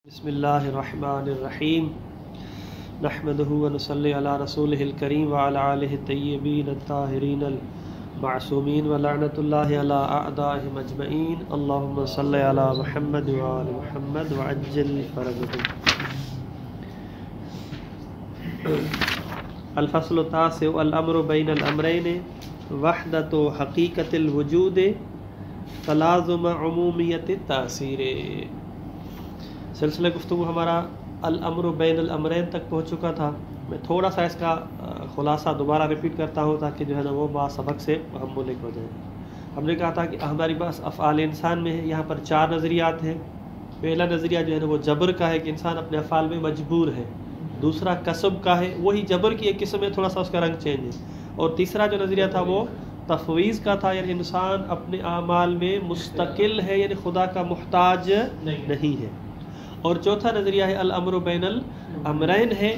بسم اللہ الرحمن الرحیم نحمدہ ونصلی علی رسولہ الکریم وعلی آلہ الطیبین الطاہرین المعصومین ولعنۃ اللہ علی اعدائہم اجمعین اللہم صلی علی محمد وآل محمد وعجل فرجہم۔ الفصل التاسع الامر بین الامرین وحدۃ حقیقت الوجود تلازم عمومیت التاثیر۔ سلسلہ گفتگو ہمارا الامر بین الامرین تک پہنچ چکا تھا۔ میں تھوڑا سا اس کا خلاصہ دوبارہ ریپیٹ کرتا ہوں تاکہ جو ہے نا وہ با سبق سے ہم ملک ہو جائیں۔ ہم نے کہا تھا کہ ہماری بس افعال انسان میں ہے، یہاں پر 4 نظریات ہیں۔ پہلا نظریہ جو ہے نا وہ جبر کا ہے کہ انسان اپنے افعال میں مجبور ہے۔ دوسرا کسب کا ہے، وہی جبر کی ایک قسم ہے، تھوڑا سا اس کا رنگ چینج ہے۔ اور تیسرا جو نظریہ تھا وہ تفویض کا تھا، یعنی انسان اپنے اعمال میں مستقل ہے، یعنی خدا کا محتاج نہیں ہے۔ اور چوتھا نظریہ ہے الامر بین الامرین ہے۔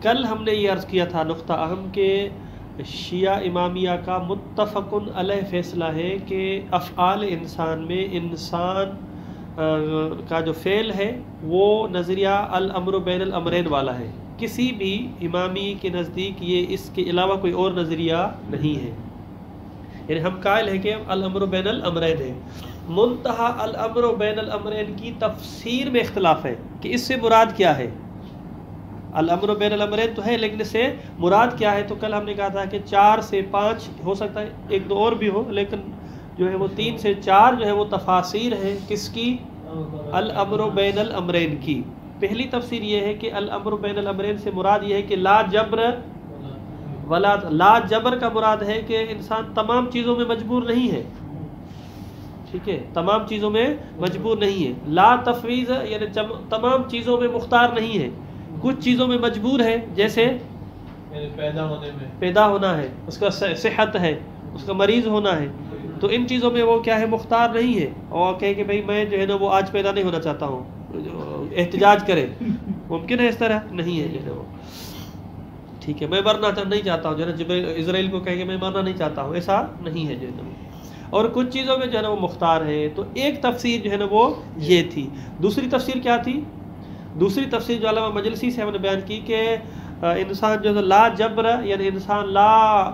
کل ہم نے یہ عرض کیا تھا نقطہ اہم کہ شیعہ امامیہ کا متفق علیہ فیصلہ ہے کہ افعال انسان میں انسان کا جو فعل ہے وہ نظریہ الامر بین الامرین والا ہے۔ کسی بھی امامی کے نزدیک یہ اس کے علاوہ کوئی اور نظریہ نہیں ہے، یعنی ہم قائل ہیں کہ الامر بین الامرین ہے۔ منتہا الامر بین الامرین کی تفسیر میں اختلاف ہے کہ اس سے مراد کیا ہے۔ الامر بین الامرین تو ہے لیکن اس سے مراد کیا ہے، تو کل ہم نے کہا تھا کہ 4 سے 5 ہو سکتا ہے، 1-2 اور بھی ہو، لیکن جو ہے وہ 3 سے 4 جو ہے وہ تفاسیر ہیں کس کی؟ الامر بین الامرین کی۔ پہلی تفسیر یہ ہے کہ الامر بین الامرین سے مراد یہ ہے کہ لا جبر ولا لا جبر کا مراد ہے کہ انسان تمام چیزوں میں مجبور نہیں ہے، ٹھیک ہے، تمام چیزوں میں مجبور نہیں ہے۔ لا تفویض یعنی تمام چیزوں میں مختار نہیں ہے، کچھ چیزوں میں مجبور ہے، جیسے پیدا ہونا ہے، اس کا صحت ہے، اس کا مریض ہونا ہے، تو ان چیزوں میں وہ کیا ہے؟ مختار نہیں ہے۔ اور کہے کہ بھئی میں جو ہے نا وہ آج پیدا نہیں ہونا چاہتا ہوں، احتجاج کرے، ممکن ہے؟ اس طرح نہیں ہے جو ہے وہ، ٹھیک ہے، میں مرنا نہیں چاہتا ہوں، جو ہے نا اسرائیل کو کہے کہ میں مرنا نہیں چاہتا ہوں، ایسا نہیں ہے جو ہے نا۔ اور کچھ چیزوں میں جو ہے نا وہ مختار ہے۔ تو ایک تفسیر جو ہے نا وہ یہ تھی۔ دوسری تفسیر کیا تھی؟ دوسری تفسیر جو علامہ مجلسی سے ہم نے بیان کی کہ انسان جو ہے لا جبر یعنی انسان لا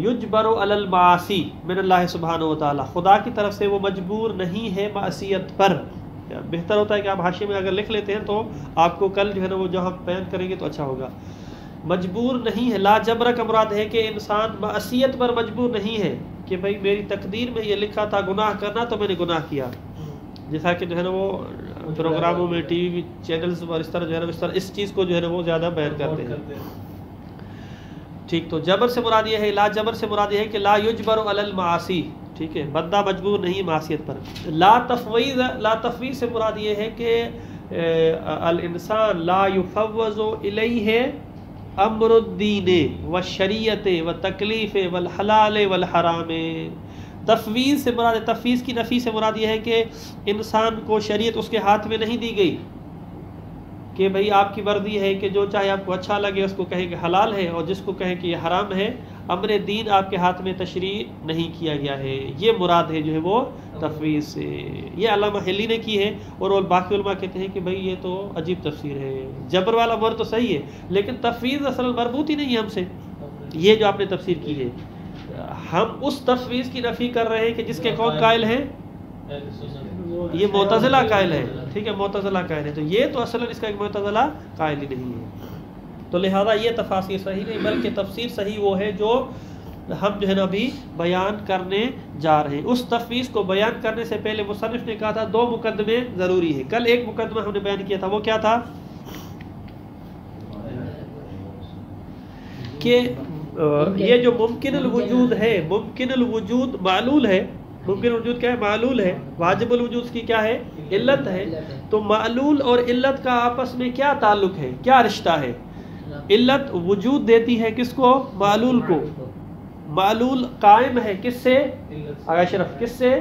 یجبر علی المعاصی من اللہ سبحانہ وتعالی، خدا کی طرف سے وہ مجبور نہیں ہے معصیت پر۔ بہتر ہوتا ہے کہ آپ حاشیے میں اگر لکھ لیتے ہیں تو آپ کو کل جو ہے نا وہ جو ہم بیان کریں گے تو اچھا ہوگا۔ مجبور نہیں ہے، لا جبر کا مراد ہے کہ انسان معصیت پر مجبور نہیں ہے کہ بھئی میری تقدیر میں یہ لکھا تھا گناہ کرنا تو میں نے گناہ کیا، جیسا کہ جو ہے نا وہ پروگراموں میں ٹی وی چینلز پر اس طرح جو ہے نا اس چیز کو جو ہے نا وہ زیادہ بیان کرتے ہیں، ٹھیک۔ تو جبر سے مراد یہ ہے، لا جبر سے مراد یہ ہے کہ لا یجبر علی المعاصی، ٹھیک ہے، بندہ مجبور نہیں معصیت پر۔ لا تفویض سے مراد یہ ہے کہ الانسان لا یفوض الیہ امر الدین والشریعت والتکلیف والحلال والحرام۔ تفویض سے مراد، تفویض کی نفی سے مراد یہ ہے کہ انسان کو شریعت اس کے ہاتھ میں نہیں دی گئی کہ بھئی آپ کی مرضی ہے کہ جو چاہے آپ کو اچھا لگے اس کو کہے کہ حلال ہے اور جس کو کہے کہ یہ حرام ہے۔ امر دین آپ کے ہاتھ میں تشریع نہیں کیا گیا ہے، یہ مراد ہے جو ہے وہ تفویض سے۔ یہ علامہ حلی نے کی ہے، اور باقی علماء کہتے ہیں کہ بھئی یہ تو عجیب تفسیر ہے، جبر والا مر تو صحیح ہے لیکن تفویض اصل مربوط ہی نہیں ہے ہم سے۔ یہ جو آپ نے تفسیر کی ہے، ہم اس تفویض کی نفی کر رہے ہیں کہ جس کے کون قائل ہیں؟ یہ معتزلہ قائل ہے، ٹھیک ہے، معتزلہ قائل ہے، تو یہ تو اصلا اس کا ایک معتزلہ قائل ہی نہیں ہے۔ تو لہذا یہ تفاسیر صحیح نہیں، بلکہ تفسیر صحیح وہ ہے جو ہم جو ہے نا ابھی بیان کرنے جا رہے ہیں۔ اس تفویض کو بیان کرنے سے پہلے مصنف نے کہا تھا 2 مقدمے ضروری ہیں۔ کل ایک مقدمہ ہم نے بیان کیا تھا، وہ کیا تھا کہ یہ جو ممکن الوجود ہے، ممکن الوجود معلول ہے۔ ممکن الوجود کیا ہے؟ معلول ہے۔ واجب الوجود کی کیا ہے؟ علت ہے۔ تو معلول اور علت کا آپس میں کیا تعلق ہے، کیا رشتہ ہے؟ علت وجود دیتی ہے کس کو؟ معلول کو۔ معلول قائم ہے کس سے؟ اشرف کس سے؟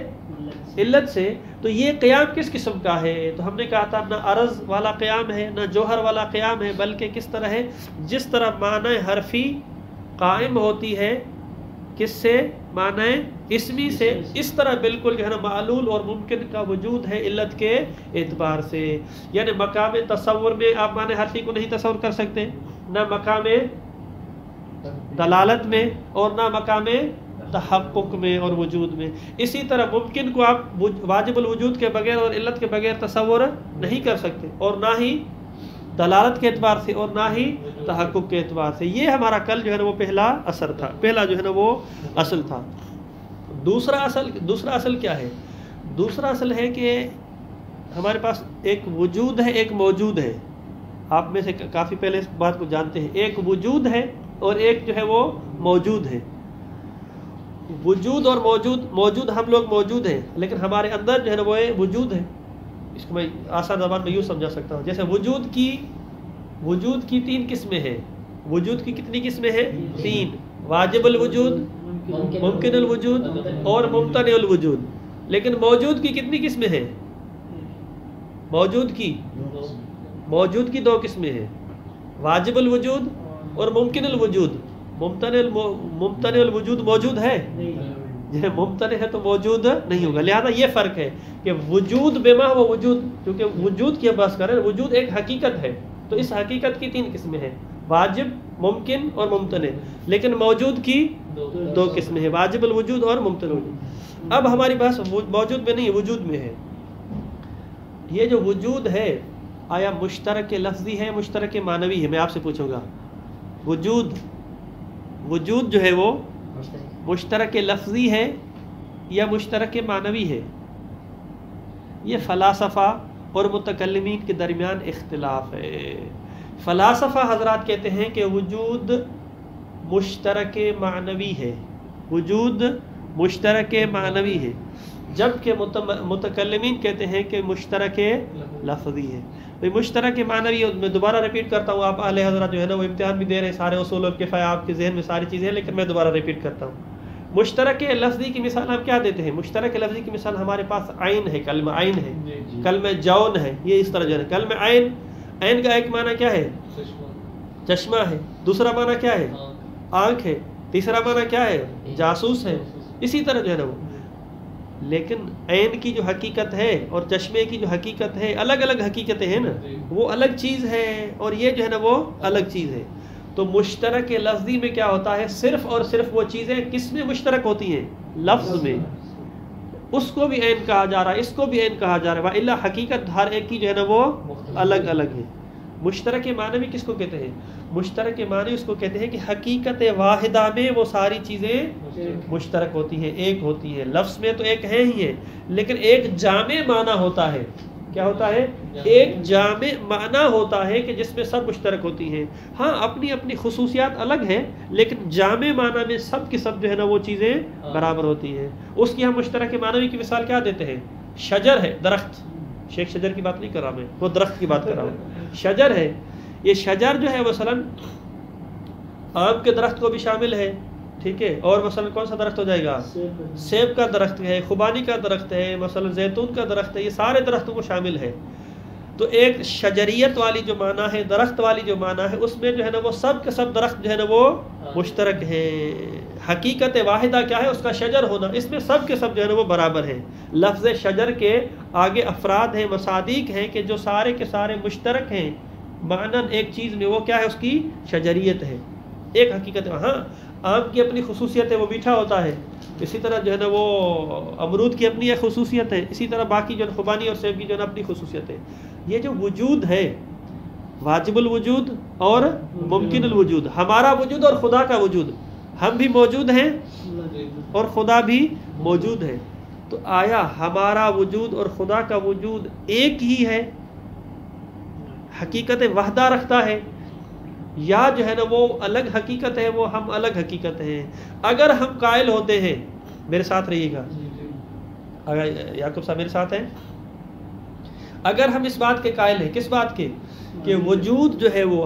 علت سے۔ تو یہ قیام کس قسم کا ہے؟ تو ہم نے کہا تھا نہ عرض والا قیام ہے نہ جوہر والا قیام ہے، بلکہ کس طرح ہے؟ جس طرح معنی حرفی قائم ہوتی ہے کس سے؟ معنی اسمی سے. اس طرح بالکل جو ہے نا معلول اور ممکن کا وجود ہے علت کے اعتبار سے. یعنی مقام تصور میں آپ معنی حرفی کو نہیں تصور کر سکتے، نہ مقام دلالت میں اور نہ مقام تحقق میں اور وجود میں. اسی طرح ممکن کو آپ واجب الوجود کے بغیر اور علت کے بغیر تصور نہیں کر سکتے، اور نہ ہی دلالت کے اعتبار سے اور نہ ہی تحقق کے اعتبار سے. یہ ہمارا کل جو ہے نا وہ پہلا اثر تھا، پہلا جو ہے نا وہ اصل تھا. دوسرا اصل کیا ہے؟ دوسرا اصل ہے کہ ہمارے پاس ایک وجود ہے، ایک موجود ہے. آپ میں سے کافی پہلے اس بات کو جانتے ہیں. ایک وجود ہے اور ایک جو ہے وہ موجود ہے. وجود اور موجود ہم لوگ موجود ہیں، لیکن ہمارے اندر جو ہے نا وہ وجود ہے. اس کو میں آسان زبان میں یوں سمجھا سکتا ہوں، جیسے وجود کی 3 قسمیں ہیں. وجود کی کتنی قسمیں ہیں؟ 3. واجب الوجود، ممکن الوجود اور ممتنع الوجود. لیکن موجود کی کتنی قسمیں ہیں؟ موجود کی 2 قسمیں ہیں، واجب الوجود اور ممکن الوجود. ممتنع الوجود موجود ہے؟ یہ ممتنع ہے تو موجود نہیں ہوگا. لہذا یہ فرق ہے کہ وجود بما و وجود، کیونکہ وجود کی بات کریں، وجود ایک حقیقت ہے، تو اس حقیقت کی 3 قسمیں ہیں، واجب، ممکن اور ممتنع. لیکن موجود کی 2 قسمیں ہیں، واجب الوجود اور ممتنع الوجود. اب ہماری بات موجود میں نہیں، وجود میں ہے. یہ جو وجود ہے آیا مشترک لفظی ہے، مشترک معنوی ہے؟ میں آپ سے پوچھوں گا. وجود جو ہے وہ مشترک لفظی ہے یا مشترک معنوی ہے؟ یہ فلاسفہ اور متکلمین کے درمیان اختلاف ہے. فلاسفہ حضرات کہتے ہیں کہ وجود مشترک معنوی ہے، وجود مشترک معنوی ہے، جبکہ متکلمین کہتے ہیں کہ مشترک لفظی ہے. مشترک معنوی، میں دوبارہ ریپیٹ کرتا ہوں، آپ اہل حضرات جو ہے نا وہ امتحان بھی دے رہے ہیں، سارے اصول الکفایہ آپ کے ذہن میں ساری چیزیں ہیں، لیکن میں دوبارہ ریپیٹ کرتا ہوں. مشترک لفظی کی مثال ہم کیا دیتے ہیں؟ مشترک لفظی کی مثال ہمارے پاس عین ہے، کلمہ عین ہے، کلمہ جون ہے. یہ اس طرح جو ہے کلمہ عین کا ایک معنی کیا ہے؟ چشمہ ہے. دوسرا معنی کیا ہے؟ آنکھ ہے. تیسرا معنی کیا ہے؟ جاسوس ہے. اسی طرح جو ہے نا وہ، لیکن عین کی جو حقیقت ہے اور چشمے کی جو حقیقت ہے الگ الگ حقیقتیں ہیں نا، وہ الگ چیز ہے اور یہ جو ہے نا وہ الگ چیز ہے. تو مشترک لفظی میں کیا ہوتا ہے؟ صرف اور صرف وہ چیزیں کس میں مشترک ہوتی ہیں؟ لفظ میں. اس کو بھی عین کہا جا رہا ہے، اس کو بھی عین کہا جا رہا ہے، وإلا حقیقت ہر ایک کی جو ہے نا وہ الگ الگ ہے. مشترک معنوی کس کو کہتے ہیں؟ مشترک معنی اس کو کہتے ہیں کہ حقیقت واحدہ میں وہ ساری چیزیں مشترک ہوتی ہیں، ایک ہوتی ہیں. لفظ میں تو ایک ہے ہی ہے، لیکن ایک جامع معنی ہوتا ہے. کیا ہوتا ہے؟ ایک جامع معنی ہوتا ہے کہ جس میں سب مشترک ہوتی ہیں. ہاں اپنی اپنی خصوصیات الگ ہیں، لیکن جامع معنی میں سب کی سب جو ہے نا وہ چیزیں برابر ہوتی ہیں. اس کی ہم مشترک معنوی کی مثال کیا دیتے ہیں؟ شجر ہے، درخت. شیخ شجر کی بات نہیں کر رہا میں، وہ درخت کی بات کر رہا ہوں. شجر ہے، یہ شجر جو ہے مثلا آم کے درخت کو بھی شامل ہے، ٹھیک ہے. اور مثلا کون سا درخت ہو جائے گا؟ سیب کا درخت ہے، خوبانی کا درخت ہے، مثلا زیتون کا درخت ہے. یہ سارے درختوں کو شامل ہے. تو ایک شجریت والی جو معنی ہے، درخت والی جو معنی ہے، اس میں جو ہے نا وہ سب کے سب درخت جو ہے نا وہ مشترک ہے. حقیقت واحدہ کیا ہے؟ اس کا شجر ہونا. اس میں سب کے سب جو ہے نا وہ برابر ہے. لفظ شجر کے آگے افراد ہیں، مصادیق ہیں کہ جو سارے کے سارے مشترک ہیں معنن ایک چیز میں. وہ کیا ہے؟ اس کی شجریت ہے، ایک حقیقت. ہاں آم کی اپنی خصوصیت ہے، وہ میٹھا ہوتا ہے. اسی طرح جو ہے نا وہ امرود کی اپنی ایک خصوصیت ہے. اسی طرح باقی جو ہے خوبانی اور سیب کی جو ہے نا اپنی خصوصیت ہے. یہ جو وجود ہے، واجب الوجود اور ممکن الوجود، ہمارا وجود اور خدا کا وجود، ہم بھی موجود ہیں اور خدا بھی موجود ہے. تو آیا ہمارا وجود اور خدا کا وجود ایک ہی ہے، حقیقت وحدہ رکھتا ہے، یا جو ہے نا وہ الگ حقیقت ہے، وہ ہم الگ حقیقت ہیں؟ اگر ہم قائل ہوتے ہیں، میرے ساتھ رہیے گا، اگر یعقوب صاحب میرے ساتھ ہیں، اگر ہم اس بات کے قائل ہیں، کس بات کے؟ کہ وجود جو ہے وہ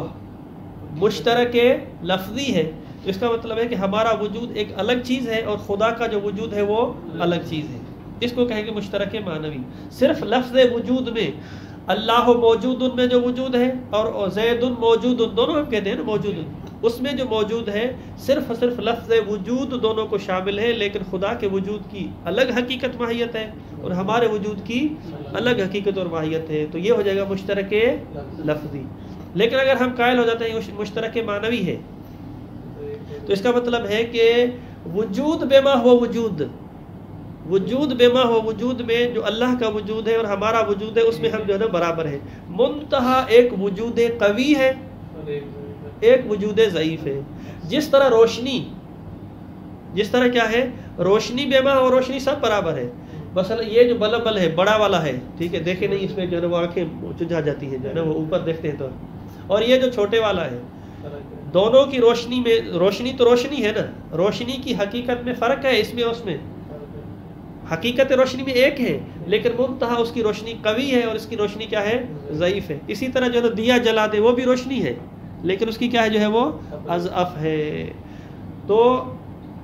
مشترک لفظی ہے، تو اس کا مطلب ہے کہ ہمارا وجود ایک الگ چیز ہے اور خدا کا جو وجود ہے وہ الگ چیز ہے. اس کو کہیں گے مشترک معنوی. صرف لفظ وجود میں اللہ موجود میں جو وجود ہے اور زید موجود، دونوں ہم کہتے ہیں نا موجود، اس میں جو موجود ہے صرف لفظ وجود دونوں کو شامل ہے، لیکن خدا کے وجود کی الگ حقیقت ماہیت ہے اور ہمارے وجود کی الگ حقیقت اور ماہیت ہے، تو یہ ہو جائے گا مشترک لفظی۔ لیکن اگر ہم قائل ہو جاتے ہیں مشترک معنوی ہے، تو اس کا مطلب ہے کہ وجود بما ہو وجود، وجود بما ہو وجود میں جو اللہ کا وجود ہے اور ہمارا وجود ہے، اس میں ہم جو ہے نا برابر ہے۔ منتہا ایک وجود قوی ہے، ایک وجود ضعیف ہے۔ جس طرح روشنی، جس طرح کیا ہے، روشنی بما اور روشنی سب برابر ہے۔ مثلا یہ جو بلب ہے بڑا والا ہے، ٹھیک ہے، دیکھے نہیں اس میں جو ہے نا وہ آنکھیں چجھا جاتی ہیں جو ہے نا وہ اوپر دیکھتے ہیں تو، اور یہ جو چھوٹے والا ہے، دونوں کی روشنی میں، روشنی تو روشنی ہے نا، روشنی کی حقیقت میں فرق ہے، اس میں اس میں حقیقت روشنی میں ایک ہے، لیکن منتہا اس کی روشنی قوی ہے اور اس کی روشنی کیا ہے، ضعیف ہے۔ اسی طرح جو ہے نا دیا جلا دے وہ بھی روشنی ہے، لیکن اس کی کیا ہے جو ہے وہ اضعف ہے۔ تو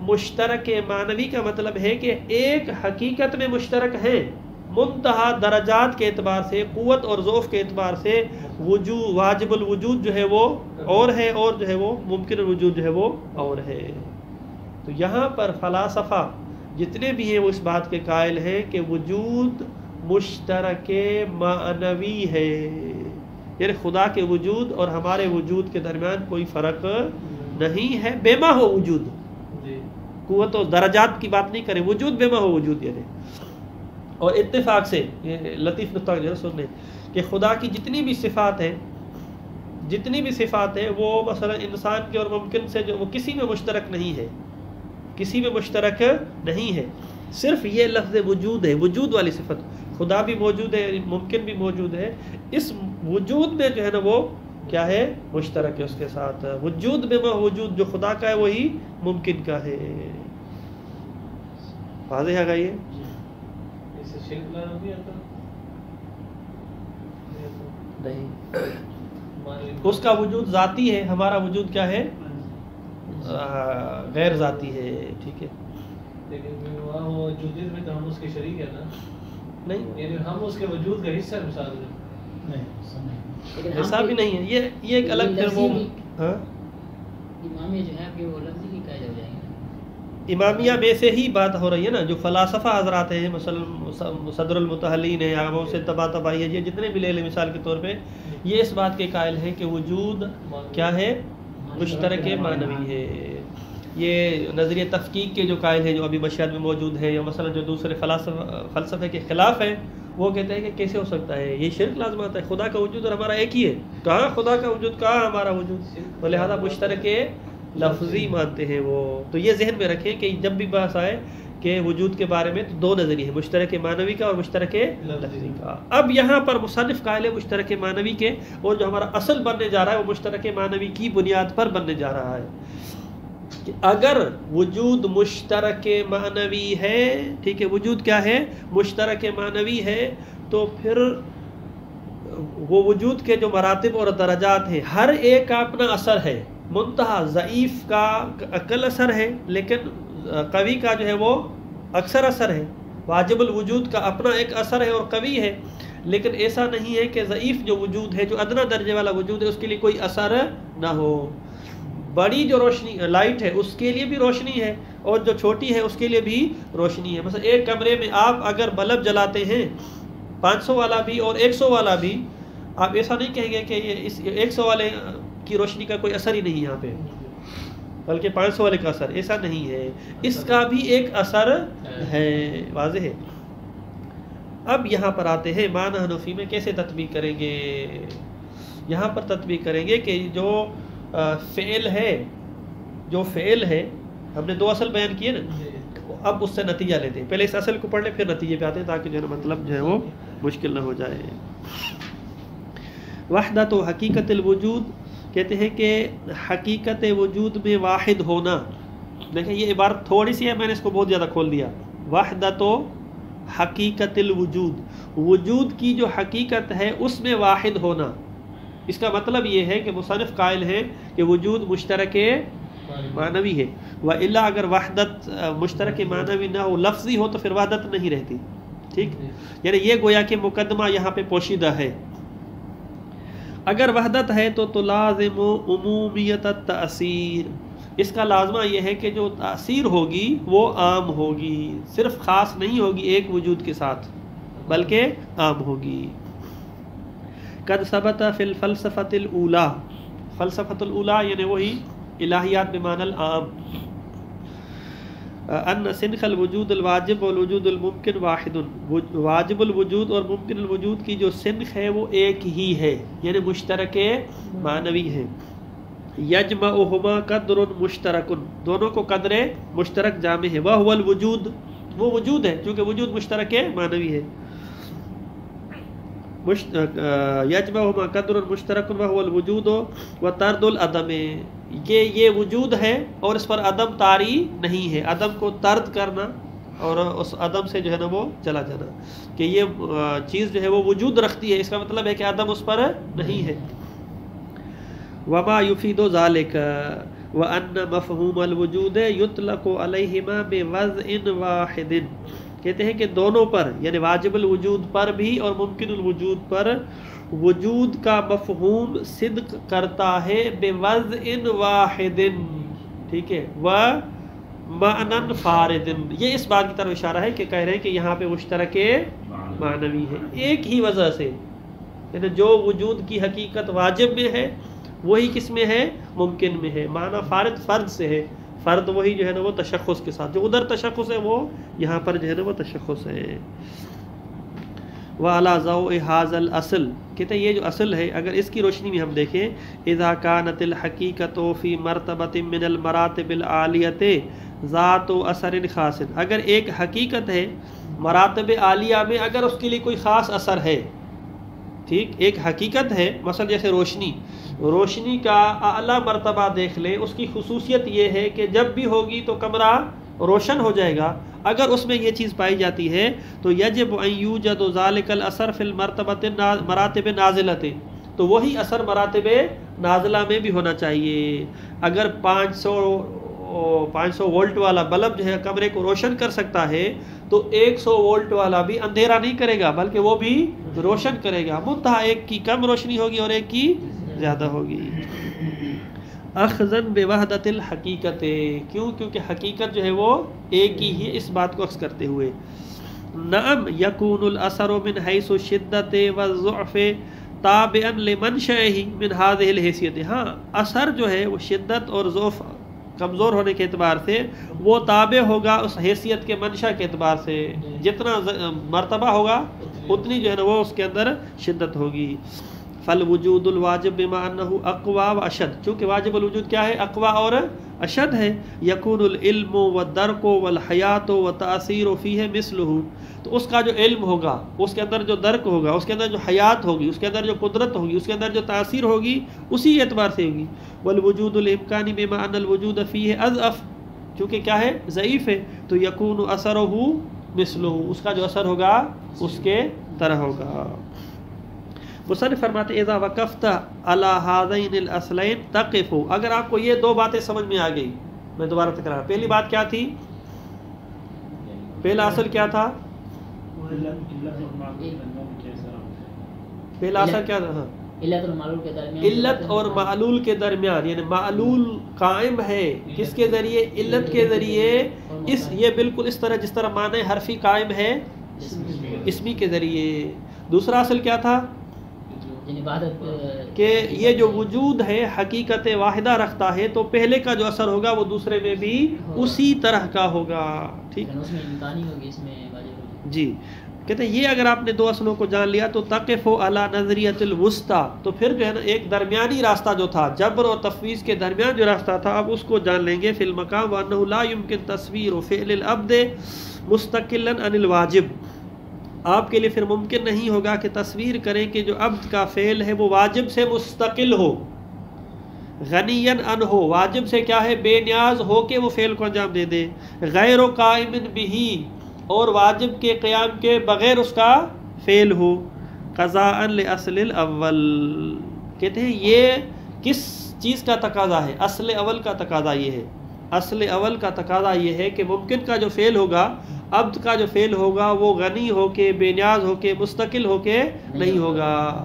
مشترک معنوی کا مطلب ہے کہ ایک حقیقت میں مشترک ہیں، منتہا درجات کے اعتبار سے، قوت اور ضعف کے اعتبار سے وجود، واجب الوجود جو ہے وہ اور ہے، اور جو ہے وہ ممکن الوجود جو ہے وہ اور ہے۔ تو یہاں پر فلاسفہ جتنے بھی ہیں وہ اس بات کے قائل ہیں کہ وجود مشترک معنوی ہے، یعنی خدا کے وجود اور ہمارے وجود کے درمیان کوئی فرق نہیں ہے، بما ہو وجود، قوت و درجات کی بات نہیں کریں، وجود بما ہو وجود یعنی۔ اور اتفاق سے یہ لطیف نقطہ جو ہے سننے کہ خدا کی جتنی بھی صفات ہیں، جتنی بھی صفات ہیں وہ مثلا انسان کے اور ممکن سے جو وہ کسی میں مشترک نہیں ہے، کسی میں مشترک نہیں ہے، صرف یہ لفظ وجود ہے، وجود والی صفت، خدا بھی موجود ہے، ممکن بھی موجود ہے، اس وجود میں جو ہے نا وہ کیا ہے، مشترک ہے اس کے ساتھ۔ وجود بما وجود جو خدا کا ہے وہی ممکن کا ہے۔ واضح ہے یہ؟ نہیں، اس کا وجود ذاتی ہے، ہمارا وجود کیا ہے، غیر ذاتی ہے، ٹھیک ہے۔ لیکن وہاں وجودیت میں تو ہم اس کے شریک ہیں نا، نہیں، یعنی ہم اس کے وجود کا حصہ مثال ہے، نہیں ایسا بھی نہیں ہے، یہ ایک الگ پھر وہ ہاں امامیہ جو ہے کہ وہ لفظی بھی قائد ہو جائیں گے۔ امامیہ میں سے ہی بات ہو رہی ہے نا، جو فلاسفہ حضرات ہیں، مثلا صدر المتحلین ہے یا وہ سے طباطبائی ہے، یہ جتنے بھی لے لیں مثال کے طور پہ، یہ اس بات کے قائل ہیں کہ وجود کیا ہے، مشترک معنوی ہے۔ یہ نظریہ تفکیک کے جو قائل ہیں، جو ابھی مشاہد میں موجود ہے، یا مثلا جو دوسرے فلسفے کے خلاف ہیں، وہ کہتے ہیں کہ کیسے ہو سکتا ہے، یہ شرک لازمات ہے، خدا کا وجود اور ہمارا ایک ہی ہے، کہاں خدا کا وجود کہاں ہمارا وجود، تو لہذا مشترک لفظی مانتے ہیں وہ۔ تو یہ ذہن میں رکھیں کہ جب بھی بحث آئے کہ وجود کے بارے میں تو دو نظریے ہیں، مشترک معنوی کا اور مشترک لفظی کا۔ اب یہاں پر مصنف قائل ہے مشترک معنوی کے، اور جو ہمارا اصل بننے جا رہا ہے وہ مشترک معنوی کی بنیاد پر بننے جا رہا ہے کہ اگر وجود مشترک معنوی ہے، ٹھیک ہے، وجود کیا ہے، مشترک معنوی ہے، تو پھر وہ وجود کے جو مراتب اور درجات ہیں ہر ایک کا اپنا اثر ہے، منتہا ضعیف کا اقل اثر ہے، لیکن قوی کا جو ہے وہ اکثر اثر ہے، واجب الوجود کا اپنا ایک اثر ہے اور قوی ہے، لیکن ایسا نہیں ہے کہ ضعیف جو وجود ہے، جو ادنا درجے والا وجود ہے، اس کے لیے کوئی اثر نہ ہو۔ بڑی جو روشنی لائٹ ہے اس کے لیے بھی روشنی ہے، اور جو چھوٹی ہے اس کے لیے بھی روشنی ہے۔ مثلا ایک کمرے میں آپ اگر بلب جلاتے ہیں 500 والا بھی اور 100 والا بھی، آپ ایسا نہیں کہیں گے کہ یہ اس 100 والے کی روشنی کا کوئی اثر ہی نہیں یہاں پہ، بلکہ 500 والے کا اثر، ایسا نہیں ہے، اس کا بھی ایک اثر ہے۔ واضح ہے؟ اب یہاں پر آتے ہیں معنی حنفی میں کیسے تطبیق کریں گے۔ یہاں پر تطبیق کریں گے کہ جو فعل ہے، جو فعل ہے، ہم نے دو اصل بیان کیے نا، اب اس سے نتیجہ لیتے ہیں، پہلے اس اصل کو پڑھ لیں پھر نتیجے پہ آتے ہیں، تاکہ جو ہے نا مطلب جو ہے وہ مشکل نہ ہو جائے۔ وحدت و حقیقت الوجود کہتے ہیں کہ حقیقت وجود میں واحد ہونا، دیکھیں یہ عبارت تھوڑی سی ہے، میں نے اس کو بہت زیادہ کھول دیا۔ وحدت و حقیقت الوجود، وجود کی جو حقیقت ہے اس میں واحد ہونا، اس کا مطلب یہ ہے کہ مصنف قائل ہیں کہ وجود مشترک معنوی ہے، وَإِلَّا اگر وحدت مشترک معنوی نہ ہو، لفظی ہو، تو پھر وحدت نہیں رہتی، ٹھیک، یعنی یہ گویا کہ مقدمہ یہاں پہ پوشیدہ ہے۔ اگر وحدت ہے تو لازم عمومیت التأثیر، اس کا لازمہ یہ ہے کہ جو تأثیر ہوگی وہ عام ہوگی، صرف خاص نہیں ہوگی ایک وجود کے ساتھ بلکہ عام ہوگی۔ قد ثبت فی الفلسفۃ الاولی، فلسفۃ الاولی یعنی وہی الہیات بمعنی العام، ان سنخ الوجود الواجب والوجود الممکن واحد، واجب الوجود اور ممکن الوجود کی جو سنخ ہے وہ ایک ہی ہے، یعنی مشترک معنوی ہے۔ یجمعہما قدر مشترک، دونوں کو قدر مشترک جامع ہے، وہو الوجود، وہ وجود ہے چونکہ وجود مشترک معنوی ہے۔ یجمعہما قدر مشترک وہو الوجود وطرد العدم، کہ یہ وجود ہے اور اس پر عدم طاری نہیں ہے، عدم کو طرد کرنا اور اس عدم سے جو ہے نا وہ چلا جانا، کہ یہ چیز جو ہے وہ وجود رکھتی ہے، اس کا مطلب ہے کہ عدم اس پر نہیں ہے۔ وما یفید ذلک وان مفہوم الوجود یطلق علیہما بوضع واحد، کہتے ہیں کہ دونوں پر یعنی واجب الوجود پر بھی اور ممکن الوجود پر وجود کا مفہوم صدق کرتا ہے بوضع واحد، ٹھیک ہے، ومعنى فارد، یہ اس بات کی طرف اشارہ ہے کہ کہہ رہے ہیں کہ یہاں پہ مشترک معنوی ہے ایک ہی وجہ سے، یعنی جو وجود کی حقیقت واجب میں ہے وہی کس میں ہے، ممکن میں ہے، معنی فارد فرد سے ہے، فرد وہی جو ہے نا وہ تشخص کے ساتھ، جو ادھر تشخص ہے وہ یہاں پر جو ہے نا وہ تشخص ہے۔ وعلی ضوء ھذا الاصل، کہتے ہیں یہ جو اصل ہے اگر اس کی روشنی میں ہم دیکھیں، اذا كانت الحقیقۃ فی مرتبۃ من المراتب العالیۃ ذات اثر خاص، اگر ایک حقیقت ہے مراتب عالیہ میں اگر اس کے لیے کوئی خاص اثر ہے، ٹھیک، ایک حقیقت ہے مثلا جیسے روشنی کا اعلیٰ مرتبہ دیکھ لیں، اس کی خصوصیت یہ ہے کہ جب بھی ہوگی تو کمرہ روشن ہو جائے گا، اگر اس میں یہ چیز پائی جاتی ہے تو یجب ان یوجد ذلک الاثر فی المرتبۃ مراتب نازلۃ، تو وہی اثر مراتب نازلہ میں بھی ہونا چاہیے۔ اگر 500 وولٹ والا بلب جو ہے کمرے کو روشن کر سکتا ہے تو 100 وولٹ والا بھی اندھیرا نہیں کرے گا بلکہ وہ بھی روشن کرے گا، منتہا ایک کی کم روشنی ہوگی اور ایک کی زیادہ ہوگی۔ اخذن بوحدت الحقیقت، کیونکہ حقیقت جو ہے وہ ایک ہی ہے، اس بات کو اخذ کرتے ہوئے۔ نعم یکون الاثر من حیث الشدت والضعف تابعا لمنشئہ من هذه الحیثیت، ہاں اثر جو ہے وہ شدت اور ضعف کمزور ہونے کے اعتبار سے وہ تابع ہوگا اس حیثیت کے منشا کے اعتبار سے، جتنا مرتبہ ہوگا اتنی جو ہے نا وہ اس کے اندر شدت ہوگی۔ فالوجود الواجب بما انه اقوى واشد، چونکہ واجب الوجود کیا ہے، اقوى اور اشد ہے، یکون العلم والدرک والحیات والتاثیر فیہ مثلہ، تو اس کا جو علم ہوگا، اس کے اندر جو درک ہوگا، اس کے اندر جو حیات ہوگی، اس کے اندر جو قدرت ہوگی، اس کے اندر جو تاثیر ہوگی اسی اعتبار سے ہوگی۔ والوجود الامکانی بما ان الوجود فیہ اضعف، چونکہ کیا ہے، ضعیف ہے، تو یکون اثرہ مثلہ، اس کا جو اثر ہوگا اس کے طرح ہوگا۔ مصنف فرماتے ہیں اذا وقفت علی هذین الاصلین تقف، اگر آپ کو یہ دو باتیں سمجھ میں آ گئی، میں دوبارہ تکرار، پہلی بات کیا تھی، پہلا اصل کیا تھا، پہلا اصل کیا تھا، علت اور معلول کے درمیان، یعنی معلول قائم ہے کس کے ذریعے، علت کے ذریعے، یہ بالکل اس طرح جس طرح معنی حرفی قائم ہے اسمی کے ذریعے۔ دوسرا اصل کیا تھا کہ یہ جو وجود ہے حقیقت واحدہ رکھتا ہے تو پہلے کا جو اثر ہوگا وہ دوسرے میں بھی اسی طرح کا ہوگا، ٹھیک جی۔ کہتے ہیں یہ اگر آپ نے دو اصلوں کو جان لیا تو تقف علی نظریۃ الوسطی، تو پھر جو ہے نا ایک درمیانی راستہ جو تھا جبر اور تفویض کے درمیان جو راستہ تھا اب اس کو جان لیں گے۔ فی المقام وانہ لا یمکن تصویر فعل العبد مستقلا عن الواجب، آپ کے لیے پھر ممکن نہیں ہوگا کہ تصویر کریں کہ جو عبد کا فعل ہے وہ واجب سے مستقل ہو، غنیاً عنہ ہو، واجب سے کیا ہے، بے نیاز ہو کے وہ فعل کو انجام دے دے، غیر قائم بہ، اور واجب کے قیام کے بغیر اس کا فعل ہو، قضاء لاصل الاول۔ کہتے ہیں یہ کس چیز کا تقاضا ہے، اصل اول کا تقاضا یہ ہے، اصل اول کا تقاضا یہ ہے کہ ممکن کا جو فعل ہوگا، عبد کا جو فعل ہوگا وہ غنی ہو کے، بے نیاز ہو کے، مستقل ہو کے نہیں ہوگا،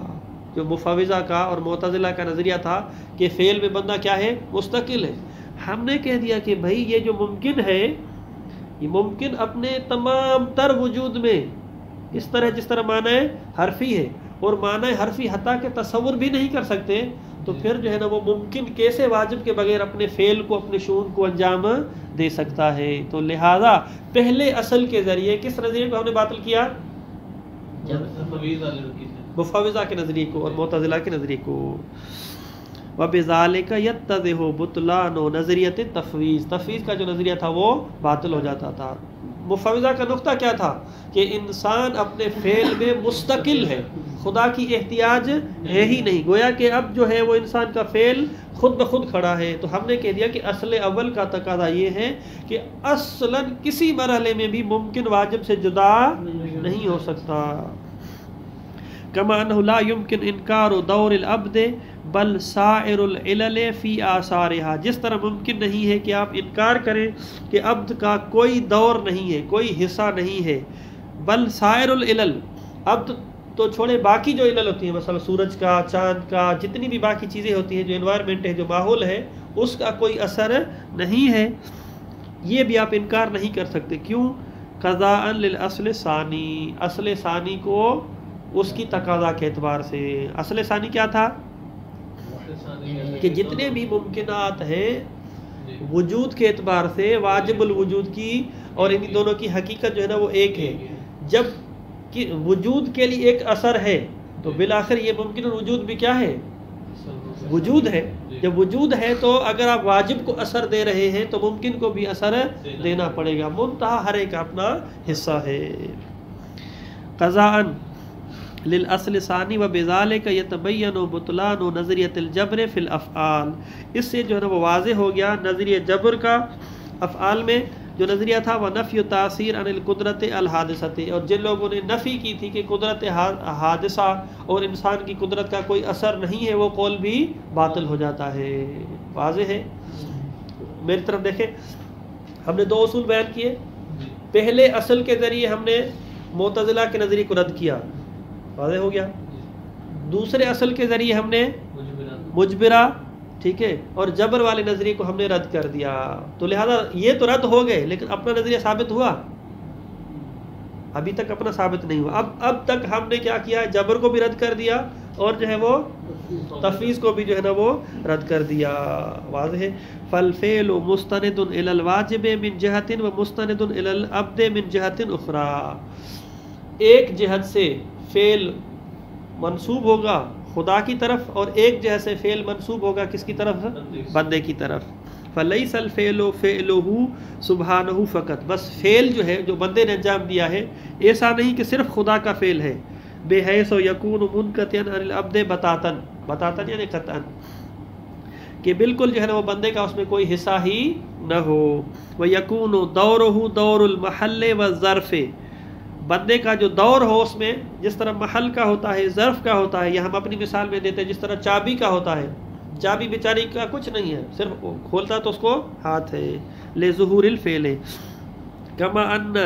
جو مفوضہ کا اور معتزلہ کا نظریہ تھا کہ فعل میں بندہ کیا ہے؟ مستقل ہے. ہم نے کہہ دیا کہ بھائی یہ جو ممکن ہے، یہ ممکن اپنے تمام تر وجود میں اس طرح جس طرح معنی حرفی ہے، اور معنی حرفی حتیٰ کہ تصور بھی نہیں کر سکتے، تو پھر جو ہے نا وہ ممکن کیسے واجب کے بغیر اپنے فعل کو، اپنے شؤون کو انجام دے سکتا ہے؟ تو لہٰذا پہلے اصل کے ذریعے کس نظریے کو ہم نے باطل کیا؟ مفوضہ کے نظریے کو اور معتزلہ کے نظریے کو. وَبِذَالِكَ يَتَّضِحُ بُطْلَانُ نظریت تفویض، تفویض کا جو نظریہ تھا وہ باطل ہو جاتا تھا. مفوضہ کا نقطہ کیا تھا؟ کہ انسان اپنے فعل میں مستقل ہے، خدا کی احتیاج ہے ہی نہیں، گویا کہ اب جو ہے وہ انسان کا فعل خود بخود کھڑا ہے. تو ہم نے کہہ دیا کہ اصل اول کا تقاضا یہ ہے کہ اصلاً کسی مرحلے میں بھی ممکن واجب سے جدا نہیں ہو سکتا. کما انہ لا یمکن انکار دور العبد بل سائر العلل فی آثارها، جس طرح ممکن نہیں ہے کہ آپ انکار کریں کہ عبد کا کوئی دور نہیں ہے، کوئی حصہ نہیں ہے، بل سائر العلل، عبد تو چھوڑے باقی جو علل ہوتی ہیں، مثلا سورج کا، چاند کا، جتنی بھی باقی چیزیں ہوتی ہیں، جو انوائرمنٹ ہے، جو ماحول ہے، اس کا کوئی اثر نہیں ہے، یہ بھی آپ انکار نہیں کر سکتے. کیوں؟ قضاء للاصل ثانی، اصل ثانی کو اس کی تقاضا کے اعتبار سے. اصل ثانی کیا تھا؟ کہ جتنے بھی ممکنات ہیں وجود کے اعتبار سے، واجب الوجود کی اور ان دونوں کی حقیقت جو ہے نا وہ ایک ہے. جب کہ وجود کے لیے ایک اثر ہے تو بالآخر یہ ممکن الوجود بھی کیا ہے؟ وجود ہے. جب وجود ہے تو اگر آپ واجب کو اثر دے رہے ہیں تو ممکن کو بھی اثر دینا پڑے گا. منتہا ہر ایک اپنا حصہ ہے. قضاء للاصل ثانی وبذالک یتبین بطلان نظریۃ الجبر فی الافعال، اس سے جو ہے نا وہ واضح ہو گیا نظریہ جبر کا افعال میں جو نظریہ تھا. ونفی تاثیر عن القدرت الحادثۃ، اور جن لوگوں نے نفی کی تھی کہ قدرت حادثہ اور انسان کی قدرت کا کوئی اثر نہیں ہے، وہ قول بھی باطل ہو جاتا ہے. واضح ہے؟ میری طرف دیکھیں، ہم نے دو اصول بیان کیے. پہلے اصل کے ذریعے ہم نے معتزلہ کے نظریے کو رد کیا، واضح ہو گیا. دوسرے اصل کے ذریعے ہم نے مجبرہ، ٹھیک ہے، اور جبر والے نظریے کو ہم نے رد کر دیا. تو لہذا یہ تو رد ہو گئے، لیکن اپنا نظریہ ثابت ہوا؟ ابھی تک اپنا ثابت نہیں ہوا. اب تک ہم نے کیا کیا؟ جبر کو بھی رد کر دیا اور جو ہے وہ تفویض کو بھی جو ہے نا وہ رد کر دیا. واضح ہے. فالفعل مستند الی الواجب من جہۃ ومستند الی العبد من جہۃ اخری، ایک جہت سے فعل منسوب ہوگا خدا کی طرف اور ایک جہت سے فعل منسوب ہوگا کس کی طرف؟ بندے کی طرف. فلیس الفعل فعلہ سبحانہ فقط، بس فعل جو ہے جو بندے نے انجام دیا ہے ایسا نہیں کہ صرف خدا کا فعل ہے. بحیث یکون منقطعا عن العبد بتاتن، بتاتن یعنی قطعا، کہ بالکل جو ہے نا وہ بندے کا اس میں کوئی حصہ ہی نہ ہو. ویکون دورہ دور المحل والظرف، بندے کا جو دور ہو اس میں جس طرح محل کا ہوتا ہے، ظرف کا ہوتا ہے، یا ہم اپنی مثال میں دیتے ہیں جس طرح چابی کا ہوتا ہے. چابی بیچاری کا کچھ نہیں ہے، صرف کھولتا تو اس کو ہاتھ ہے. لظہور الفعل کما ان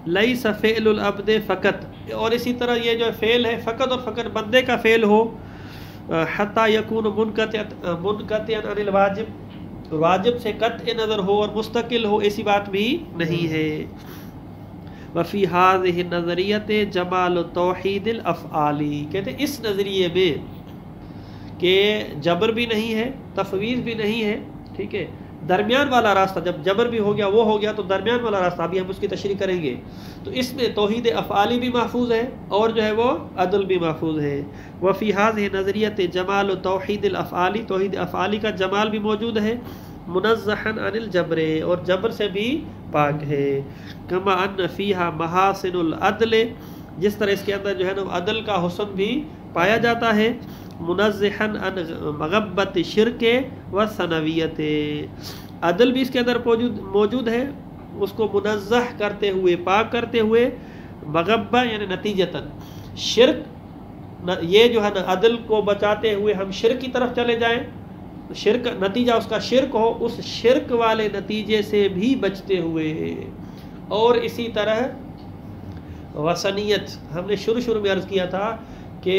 لیس فعل العبد فقط، اور اسی طرح یہ جو فعل ہے فقط اور فقط بندے کا فعل ہو. حتی یکون منقطعا عن الواجب، واجب سے قطع نظر ہو اور مستقل ہو، ایسی بات بھی نہیں ہے. وفی ہذہ النظریۃ جمال توحید الافعالی، کہتے ہیں اس نظریے میں کہ جبر بھی نہیں ہے، تفویض بھی نہیں ہے، ٹھیک ہے، درمیان والا راستہ، جب جبر بھی ہو گیا وہ ہو گیا تو درمیان والا راستہ، ابھی ہم اس کی تشریح کریں گے. تو اس میں توحید افعالی بھی محفوظ ہے اور جو ہے وہ عدل بھی محفوظ ہے. وفی ہذہ نظریت جمال توحید الافعالی، توحید افعالی کا جمال بھی موجود ہے. منزہا عن الجبر، اور جبر سے بھی پاک ہے. کما ان فیہا محاسن العدل، جس طرح اس کے اندر جو ہے نا عدل کا حسن بھی پایا جاتا ہے. منزہا عن مغبت شرک و ثنویت، عدل بھی اس کے اندر موجود ہے، اس کو منزہ کرتے ہوئے، پاک کرتے ہوئے. مغبہ یعنی نتیجتاً شرک، یہ جو ہے نا عدل کو بچاتے ہوئے ہم شرک کی طرف چلے جائیں، شرک نتیجہ اس کا شرک ہو، اس شرک والے نتیجے سے بھی بچتے ہوئے. اور اسی طرح وثنیت، ہم نے شروع میں عرض کیا تھا کہ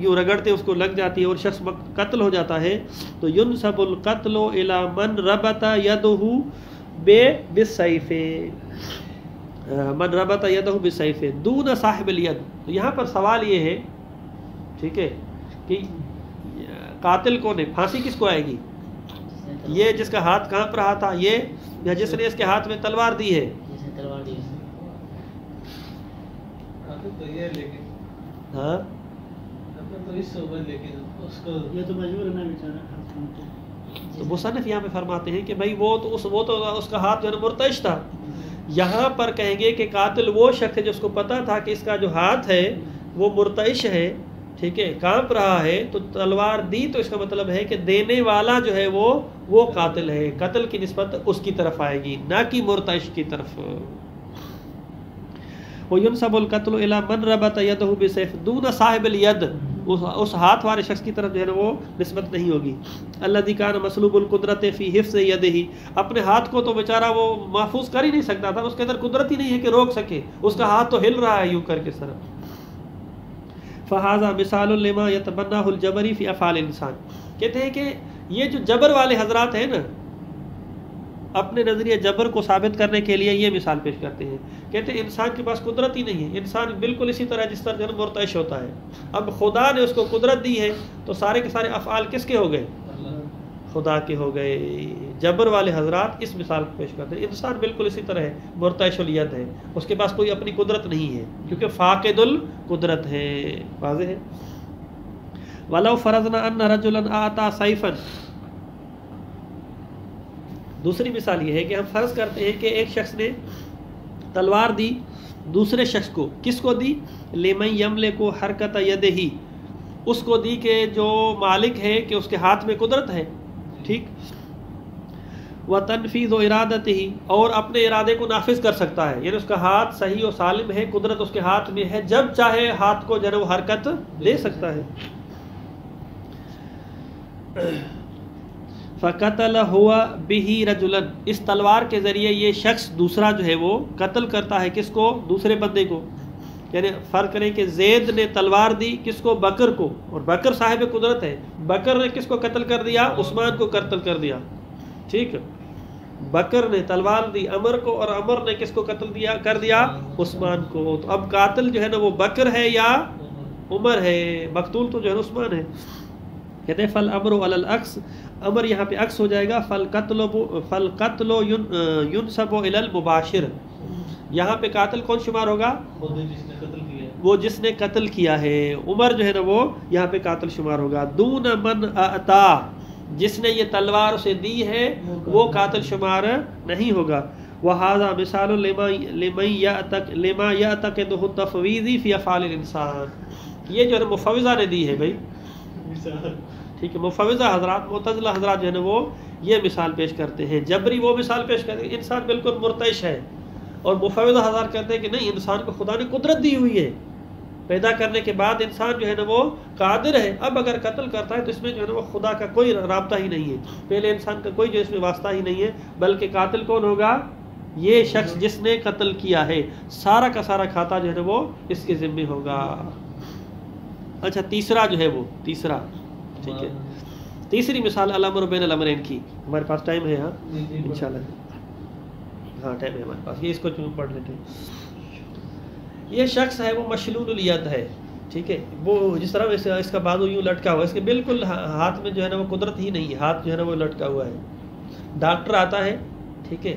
یوں رگڑتے اس کو لگ جاتی ہے اور شخص قتل ہو جاتا ہے تو ینسب القتل الی من ربط یدہ بالسیف، من ربط یدہ بالسیف دون صاحب الید. تو یہاں پر سوال یہ ہے ٹھیک ہے کہ قاتل کون ہے، پھانسی کس کو آئے گی؟ یہ جس کا ہاتھ کہاں پر رہا تھا، یہ یا جس نے اس کے ہاتھ میں تلوار دی ہے؟ جس نے تلوار دی. تو یہ ہے لیکن ہاں تو اس سے اوپر لیکن اس کو یہ تو مجبور ہے نا بیچارہ. تو مصنف یہاں پہ فرماتے ہیں کہ بھائی وہ تو اس کا ہاتھ جو ہے نا مرتعش تھا. یہاں پر کہیں گے کہ قاتل وہ شخص ہے جس کو پتا تھا کہ اس کا جو ہاتھ ہے وہ مرتعش ہے، ٹھیک ہے، کانپ رہا ہے، تو تلوار دی تو اس کا مطلب ہے کہ دینے والا جو ہے وہ قاتل ہے، قتل کی نسبت اس کی طرف آئے گی نہ کہ مرتعش کی طرف. وَيُنْسَبُ الْقَتْلُ إِلَى مَنْ رَبَطَ يَدَهُ بِسَيْفٍ دُونَ صَاحِبِ الْيَدِ، اس ہاتھ والے شخص کی طرف جو ہے نا وہ نسبت نہیں ہوگی. الَّذِي كَانَ مَسْلُوبُ الْقُدْرَةِ فِي حِفْظِ يَدِهِ، اپنے ہاتھ کو تو بیچارہ وہ محفوظ کر ہی نہیں سکتا تھا، اس کے اندر قدرت ہی نہیں ہے کہ روک سکے، اس کا ہاتھ تو ہل رہا ہے یوں کر کے سر. فَهَذَا مِثَالٌ لِمَا يَتَبَنَّاهُ الْجَبَرِ فِي أَفْعَالِ الْإِنسَانِ. کہتے ہیں کہ یہ جو جبر والے حضرات ہیں نا، اپنے نظریہ جبر کو ثابت کرنے کے لیے یہ مثال پیش کرتے ہیں. کہتے ہیں انسان کے پاس قدرت ہی نہیں ہے، انسان بالکل اسی طرح جس طرح جنم مرتعش ہوتا ہے. اب خدا نے اس کو قدرت دی ہے تو سارے کے سارے افعال کس کے ہو گئے؟ خدا کے ہو گئے. جبر والے حضرات اس مثال کو پیش کرتے ہیں انسان بالکل اسی طرح ہے، مرتعش الید ہے، اس کے پاس کوئی اپنی قدرت نہیں ہے کیونکہ فاقد القدرت ہے. واضح ہے. وَلَوْ فَرَضْنَا أَنَّ رَجُلًا أَعْطَى سَيْفًا، دوسری مثال یہ ہے کہ ہم فرض کرتے ہیں کہ ایک شخص نے تلوار دی دوسرے شخص کو. کس کو دی؟ لِمَنْ يَمْلِكُ حَرْكَةَ يَدِهِ، اس کو دی کہ جو مالک ہے کہ اس کے ہاتھ میں قدرت ہے، ٹھیک. وَتَنْفِيذُ إِرَادَتِهِ، اور اپنے ارادے کو نافذ کر سکتا ہے، یعنی اس کا ہاتھ صحیح و سالم ہے، قدرت اس کے ہاتھ میں ہے، جب چاہے ہاتھ کو جو ہے وہ حرکت دے سکتا ہے. فَقَتَلَ هُوَ بِهِ رَجُلًا، اس تلوار کے ذریعے یہ شخص دوسرا جو ہے وہ قتل کرتا ہے کس کو؟ دوسرے بندے کو. یعنی فرق کریں کہ زید نے تلوار دی کس کو؟ بکر کو، اور بکر صاحب قدرت ہے. بکر نے کس کو قتل کر دیا؟ عثمان کو قتل کر دیا، ٹھیک. بکر نے تلوار دی عمر کو اور عمر نے کس کو قتل کر دیا؟ عثمان کو. تو اب قاتل جو ہے نا وہ بکر ہے یا عمر ہے؟ مقتول تو جو ہے عثمان ہے. کہتے ہیں فَالْأَمْرُ عَلَى الْعَكْسِ، امر یہاں پہ عکس ہو جائے گا. فَالْقَتْلُ يُنْسَبُ إِلَى الْمُبَاشِرِ، یہاں پہ قاتل کون شمار ہوگا؟ وہ جس نے قتل کیا ہے. عمر جو ہے نا وہ یہاں پہ قاتل شمار ہوگا. دون من اعطا، جس نے یہ تلوار اسے دی ہے وہ قاتل شمار نہیں ہوگا. وَهَذَا مِثَالٌ لِمَا يَعْتَقِدُهُ التَّفْوِيضِ فِي أَفْعَالِ الْإِنسَانِ، یہ جو ہے مفوضہ نے دی ہے بھائی، ٹھیک ہے. مفوضہ حضرات، معتزلہ حضرات جو ہے نا وہ یہ مثال پیش کرتے ہیں. جبری وہ مثال پیش کرتے ہیں انسان بالکل مرتعش ہے، اور مفوضہ حضرات کہتے ہیں کہ نہیں، انسان کو خدا نے قدرت دی ہوئی ہے، پیدا کرنے کے بعد انسان جو ہے نا وہ قادر ہے. اب اگر قتل کرتا ہے تو اس میں جو ہے نا وہ خدا کا کوئی رابطہ ہی نہیں ہے، پہلے انسان کا کوئی جو اس میں واسطہ ہی نہیں ہے، بلکہ قاتل کون ہوگا؟ یہ شخص جس نے قتل کیا ہے، سارا کا سارا کھاتا جو ہے نا وہ اس کے ذمے ہوگا. اچھا تیسرا جو ہے وہ تیسرا، ٹھیک ہے، تیسری مثال الامر بین الامرین کی. ہمارے پاس ٹائم ہے؟ ہاں انشاءاللہ، ہاں ٹائم ہے ہمارے پاس. یہ اس کو پڑھ لیتے ہیں. یہ شخص ہے وہ مشلول الید ہے، ٹھیک ہے. وہ جس طرح اس کا بازو یوں لٹکا ہوا ہے، اس کے بالکل ہاتھ میں جو ہے نا وہ قدرت ہی نہیں ہے، ہاتھ جو ہے نا وہ لٹکا ہوا ہے. ڈاکٹر آتا ہے، ٹھیک ہے،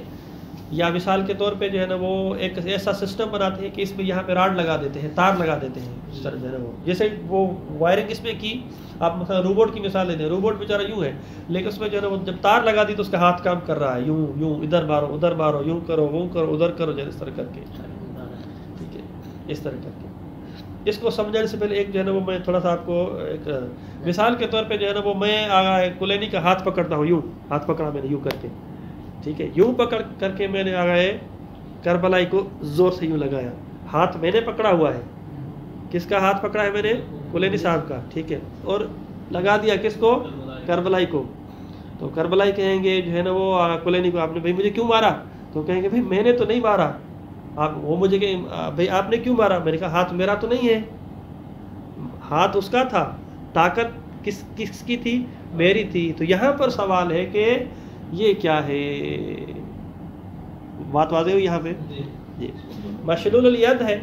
یا مثال کے طور پہ جو ہے نا وہ ایک ایسا سسٹم بناتے ہیں کہ اس میں یہاں پہ راڈ لگا دیتے ہیں، تار لگا دیتے ہیں، اس طرح جو ہے نا وہ جیسے وہ وائرنگ اس میں کی. آپ مثلا روبوٹ کی مثال لیتے ہیں، روبوٹ بیچارہ یوں ہے، لیکن اس میں جو ہے نا وہ جب تار لگا دی تو اس کا ہاتھ کام کر رہا ہے، یوں یوں ادھر مارو ادھر مارو، یوں کرو وہ کرو ادھر کرو، جو ہے اس طرح کر کے، ٹھیک ہے، اس طرح کر کے. اس کو سمجھنے سے پہلے ایک جو ہے نا وہ میں تھوڑا سا آپ کو ایک مثال کے طور پہ جو ہے نا وہ میں کلینی کا ہاتھ پکڑتا ہوں، یوں ہاتھ پکڑا میں نے یوں کر کے، ٹھیک ہے، یوں پکڑ کر کے میں نے آگے کربلائی کو زور سے یوں لگایا. ہاتھ میں نے پکڑا ہوا ہے، کس کا ہاتھ پکڑا ہے میں نے؟ کلینی صاحب کا، ٹھیک ہے، اور لگا دیا کس کو؟ کربلائی کو. تو کربلائی کہیں گے جو ہے نا وہ کلینی کو، آپ نے بھائی مجھے کیوں مارا؟ تو کہیں گے بھائی میں نے تو نہیں مارا. آپ وہ مجھے کہ بھائی آپ نے کیوں مارا؟ میں نے کہا ہاتھ میرا تو نہیں ہے. ہاتھ اس کا تھا، طاقت کس کی تھی؟ میری تھی. تو یہاں پر سوال ہے کہ یہ کیا ہے؟ بات واضح ہوئی یہاں پہ؟ جی. مشلول الید ہے،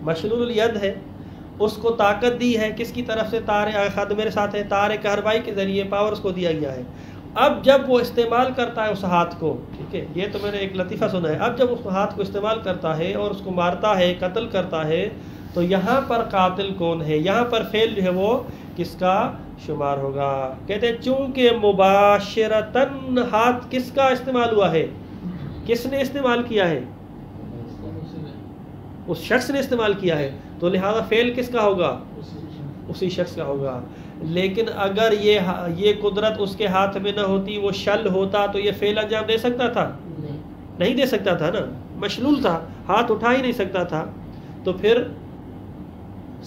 مشلول الید ہے، اس کو طاقت دی ہے کس کی طرف سے؟ تار، خد میرے ساتھ ہے، تار کہربائی کے ذریعے پاور اس کو دیا گیا ہے. اب جب وہ استعمال کرتا ہے اس ہاتھ کو، ٹھیک ہے، یہ تو میں نے ایک لطیفہ سنا ہے، اب جب اس ہاتھ کو استعمال کرتا ہے اور اس کو مارتا ہے، قتل کرتا ہے، تو یہاں پر قاتل کون ہے؟ یہاں پر فعل جو ہے وہ کس کا شمار ہوگا؟ کہتے ہیں چونکہ مباشرتاً ہاتھ کس کا استعمال ہوا ہے؟ کس نے استعمال کیا ہے؟ اس شخص نے استعمال کیا ہے، تو لہذا فعل کس کا ہوگا؟ اسی شخص کا ہوگا. لیکن اگر یہ قدرت اس کے ہاتھ میں نہ ہوتی، وہ شل ہوتا، تو یہ فعل انجام دے سکتا تھا؟ نہیں دے سکتا تھا نا، مشلول تھا، ہاتھ اٹھا ہی نہیں سکتا تھا. تو پھر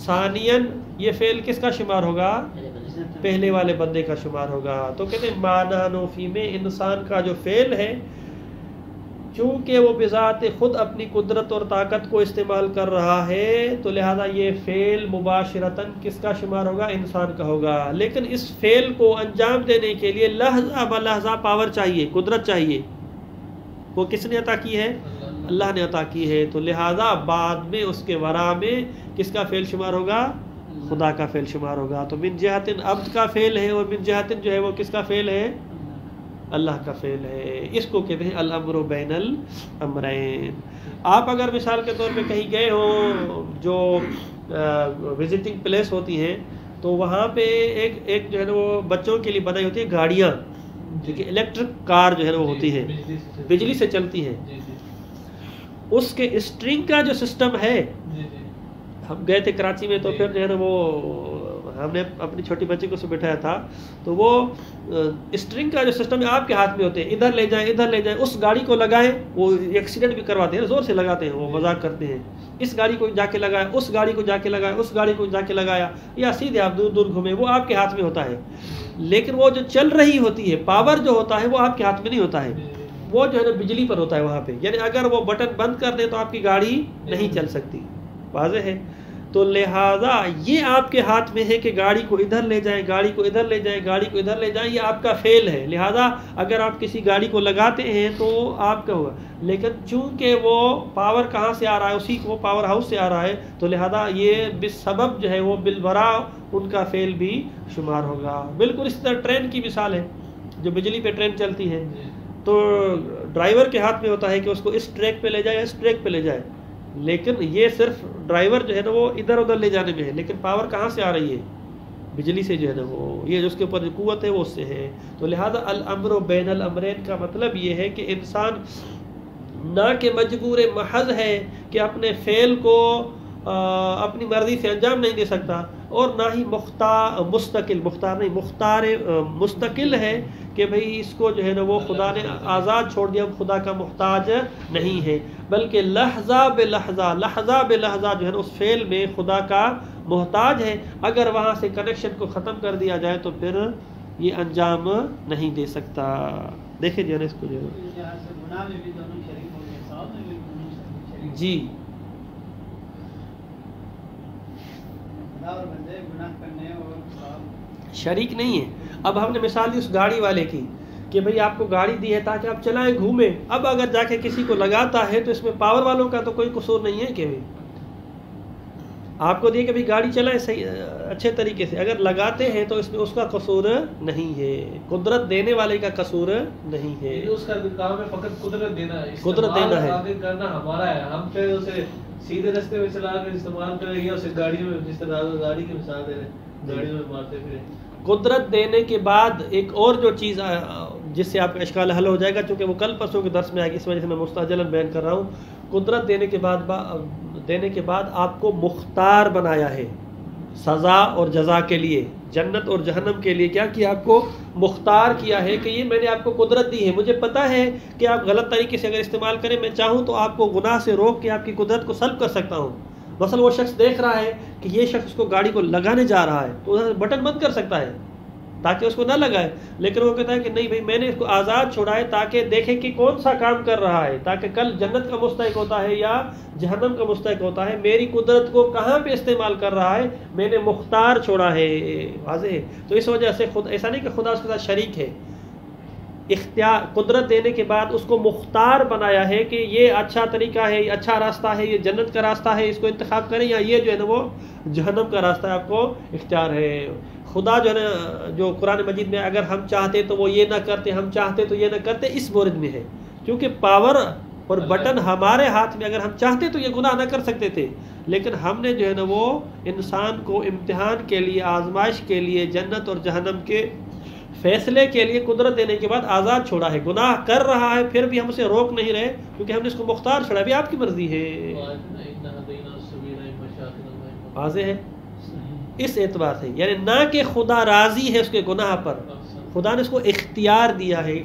ثانیاً یہ فعل کس کا شمار ہوگا؟ پہلے والے بندے کا شمار ہوگا. تو کہتے ہیں معنی نوفی میں انسان کا جو فعل ہے، چونکہ وہ بذات خود اپنی قدرت اور طاقت کو استعمال کر رہا ہے، تو لہذا یہ فعل مباشرتاً کس کا شمار ہوگا؟ انسان کا ہوگا. لیکن اس فعل کو انجام دینے کے لیے لحظہ بلحظہ پاور چاہیے، قدرت چاہیے. وہ کس نے عطا کی ہے؟ اللہ نے عطا کی ہے. تو لہذا بعد میں اس کے ورا میں کس کا فعل شمار ہوگا؟ خدا کا فعل شمار ہوگا. تو من جہتن عبد کا فعل ہے، اور من جہتن جو ہے وہ کس کا فعل ہے؟ اللہ کا فعل ہے. اس کو کہتے ہیں الامر بین الامرین. آپ اگر مثال کے طور پہ کہیں گئے ہو، جو وزٹنگ پلیس ہوتی ہیں، تو وہاں پہ ایک جو ہے نا وہ بچوں کے لیے بنائی ہوتی ہے گاڑیاں، ٹھیک ہے، الیکٹرک کار جو ہے نا وہ ہوتی ہے، بجلی سے چلتی ہے. اس کے اسٹرنگ کا جو سسٹم ہے، ہم گئے تھے کراچی میں، تو پھر جو ہے نا وہ ہم نے اپنی چھوٹی بچی کو بٹھایا تھا، تو وہ اسٹرنگ کا جو سسٹم ہے آپ کے ہاتھ میں ہوتے ہیں، ادھر لے جائیں ادھر لے جائیں. اس گاڑی کو لگائیں، وہ ایکسیڈنٹ بھی کرواتے ہیں، زور سے لگاتے ہیں، وہ مذاق کرتے ہیں. اس گاڑی کو جا کے لگایا، اس گاڑی کو جا کے لگایا، اس گاڑی کو جا کے لگایا، یا سیدھے آپ دور دور گھومیں، وہ آپ کے ہاتھ میں ہوتا ہے. لیکن وہ جو چل رہی ہوتی ہے، پاور جو ہوتا ہے، وہ آپ کے ہاتھ میں نہیں ہوتا ہے، وہ جو ہے نا بجلی پر ہوتا ہے وہاں پہ. یعنی اگر وہ بٹن بند کر دیں تو آپ کی گاڑی نہیں چل سکتی. واضح ہے؟ تو لہٰذا یہ آپ کے ہاتھ میں ہے کہ گاڑی کو ادھر لے جائیں، گاڑی کو ادھر لے جائیں، گاڑی کو ادھر لے جائیں، یہ آپ کا فعل ہے. لہٰذا اگر آپ کسی گاڑی کو لگاتے ہیں تو آپ کا ہوگا. لیکن چونکہ وہ پاور کہاں سے آ رہا ہے؟ اسی کو پاور ہاؤس سے آ رہا ہے، تو لہٰذا یہ بالسبب جو ہے وہ بالبرا ان کا فعل بھی شمار ہوگا. بالکل اس طرح ٹرین کی مثال ہے، جو بجلی پہ ٹرین چلتی ہے، تو ڈرائیور کے ہاتھ میں ہوتا ہے کہ اس کو اس ٹریک پہ لے جائے، اس ٹریک پہ لے جائے. لیکن یہ صرف ڈرائیور جو ہے نا وہ ادھر ادھر لے جانے میں ہے. لیکن پاور کہاں سے آ رہی ہے؟ بجلی سے جو ہے نا وہ، یہ جو اس کے اوپر جو قوت ہے وہ اس سے ہے. تو لہذا الامر بین الامرین کا مطلب یہ ہے کہ انسان نہ کہ مجبور محض ہے کہ اپنے فعل کو اپنی مرضی سے انجام نہیں دے سکتا، اور نہ ہی مستقل ہے کہ بھئی اس کو جو ہے نا وہ خدا نے آزاد چھوڑ دیا، خدا کا محتاج نہیں ہے، بلکہ لحظہ بے لحظہ جو ہے نا اس فعل میں خدا کا محتاج ہے. اگر وہاں سے کنیکشن کو ختم کر دیا جائے تو پھر یہ انجام نہیں دے سکتا. دیکھیں جو ہے نا اس کو جو ہے جی شریک نہیں ہے. اب ہم نے مثال دی اس گاڑی والے کی کہ بھئی آپ کو گاڑی دی ہے تاکہ آپ چلائیں، گھومیں. اب اگر جا کے کسی کو لگاتا ہے تو اس میں پاور والوں کا تو کوئی قصور نہیں ہے کہ آپ کو دیے کہ بھئی گاڑی چلائیں صحیح اچھے طریقے سے. اگر لگاتے ہیں تو اس میں اس کا قصور نہیں ہے، قدرت دینے والے کا قصور نہیں ہے. اس کا کام ہے فقط قدرت دینا ہے، قدرت دینا ہے، کرنا ہمارا ہے. ہم پھر اسے سیدھے رستے میں چلا کر استعمال کریں یا اسے گاڑی میں، جس طرح گاڑی کی مثال دے رہے ہیں، گاڑی میں مارتے پھریں. قدرت دینے کے بعد ایک اور جو چیز جس سے آپ کا اشکال حل ہو جائے گا، چونکہ وہ کل پرسوں کے درس میں آئے گی، اس وجہ سے میں مستعجلاً بیان کر رہا ہوں. قدرت دینے کے بعد آپ کو مختار بنایا ہے سزا اور جزا کے لیے، جنت اور جہنم کے لیے. کیا کیا؟ آپ کو مختار کیا ہے کہ یہ میں نے آپ کو قدرت دی ہے، مجھے پتہ ہے کہ آپ غلط طریقے سے اگر استعمال کریں، میں چاہوں تو آپ کو گناہ سے روک کے آپ کی قدرت کو سلب کر سکتا ہوں. مثلا وہ شخص دیکھ رہا ہے کہ یہ شخص کو گاڑی کو لگانے جا رہا ہے، تو ادھر بٹن بند کر سکتا ہے، تاکہ اس کو نہ لگائے، لیکن وہ کہتا ہے کہ نہیں بھائی میں نے اس کو آزاد چھوڑا ہے تاکہ دیکھے کہ کون سا کام کر رہا ہے، تاکہ کل جنت کا مستحق ہوتا ہے یا جہنم کا مستحق ہوتا ہے، میری قدرت کو کہاں پہ استعمال کر رہا ہے، میں نے مختار چھوڑا ہے. واضح ہے. تو اس وجہ سے ایسا نہیں کہ خدا اس کے ساتھ شریک ہے، اختیار قدرت دینے کے بعد اس کو مختار بنایا ہے کہ یہ اچھا طریقہ ہے، یہ اچھا راستہ ہے، یہ جنت کا راستہ ہے، اس کو انتخاب کریں، یا یہ جو ہے نا وہ جہنم کا راستہ ہے، آپ کو اختیار ہے. خدا جو ہے نا جو قرآن مجید میں اگر ہم چاہتے تو وہ یہ نہ کرتے، ہم چاہتے تو یہ نہ کرتے، اس مورد میں ہے، کیونکہ پاور اور بٹن ہمارے ہاتھ میں، اگر ہم چاہتے تو یہ گناہ نہ کر سکتے تھے، لیکن ہم نے جو ہے نا وہ انسان کو امتحان کے لیے، آزمائش کے لیے، جنت اور جہنم کے فیصلے کے لیے قدرت دینے کے بعد آزاد چھوڑا ہے. گناہ کر رہا ہے پھر بھی ہم اسے روک نہیں رہے، کیونکہ ہم نے اس کو مختار چھوڑا. ابھی آپ کی مرضی ہے. واضح ہے. اس اعتبار سے یعنی نہ کہ خدا راضی ہے اس کے گناہ پر، خدا نے اس کو اختیار دیا ہے.